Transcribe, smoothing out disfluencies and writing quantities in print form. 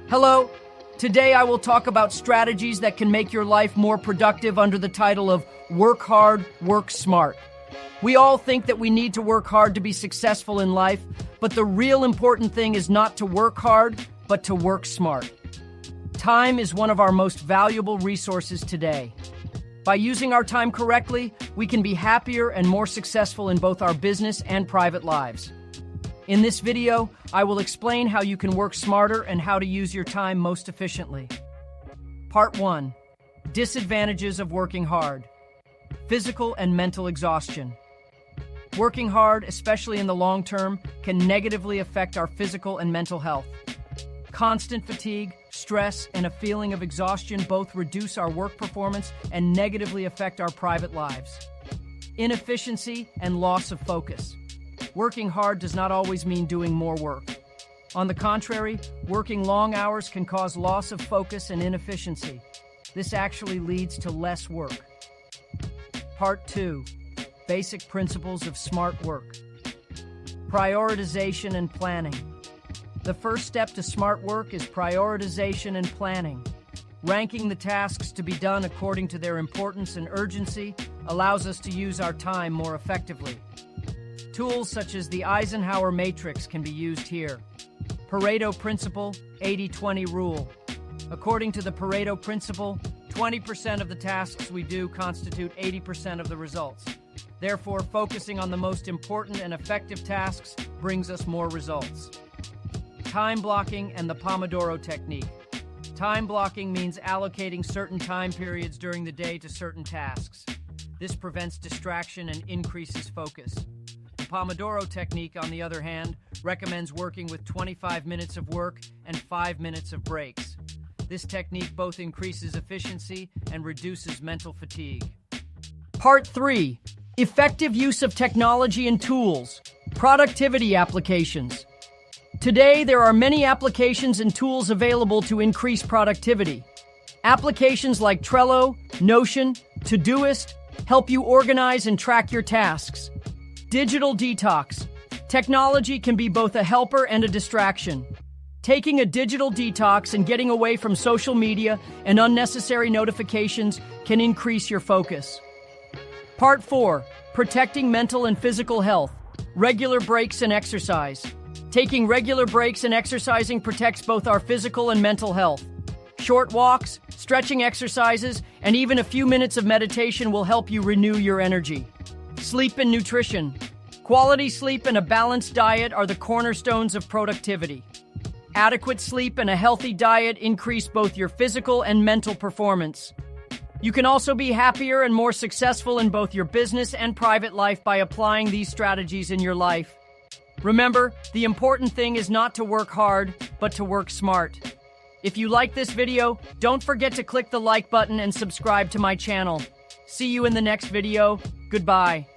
Hello, today I will talk about strategies that can make your life more productive under the title of Work Hard, Work Smart. We all think that we need to work hard to be successful in life, but the real important thing is not to work hard, but to work smart. Time is one of our most valuable resources today. By using our time correctly, we can be happier and more successful in both our business and private lives. In this video, I will explain how you can work smarter and how to use your time most efficiently. Part 1. Disadvantages of working hard. Physical and mental exhaustion. Working hard, especially in the long term, can negatively affect our physical and mental health. Constant fatigue, stress, and a feeling of exhaustion both reduce our work performance and negatively affect our private lives. Inefficiency and loss of focus. Working hard does not always mean doing more work. On the contrary, working long hours can cause loss of focus and inefficiency. This actually leads to less work. Part 2. Basic principles of smart work. Prioritization and planning. The first step to smart work is prioritization and planning. Ranking the tasks to be done according to their importance and urgency allows us to use our time more effectively. Tools such as the Eisenhower Matrix can be used here. Pareto Principle, 80-20 Rule. According to the Pareto Principle, 20% of the tasks we do constitute 80% of the results. Therefore, focusing on the most important and effective tasks brings us more results. Time blocking and the Pomodoro Technique. Time blocking means allocating certain time periods during the day to certain tasks. This prevents distraction and increases focus. The Pomodoro Technique, on the other hand, recommends working with 25 minutes of work and 5 minutes of breaks. This technique both increases efficiency and reduces mental fatigue. Part 3. Effective use of technology and tools. Productivity applications. Today, there are many applications and tools available to increase productivity. Applications like Trello, Notion, Todoist help you organize and track your tasks. Digital detox. Technology can be both a helper and a distraction. Taking a digital detox and getting away from social media and unnecessary notifications can increase your focus. Part 4. Protecting mental and physical health. Regular breaks and exercise. Taking regular breaks and exercising protects both our physical and mental health. Short walks, stretching exercises, and even a few minutes of meditation will help you renew your energy. Sleep and nutrition. Quality sleep and a balanced diet are the cornerstones of productivity. Adequate sleep and a healthy diet increase both your physical and mental performance. You can also be happier and more successful in both your business and private life by applying these strategies in your life. Remember, the important thing is not to work hard, but to work smart. If you like this video, don't forget to click the like button and subscribe to my channel. See you in the next video. Goodbye.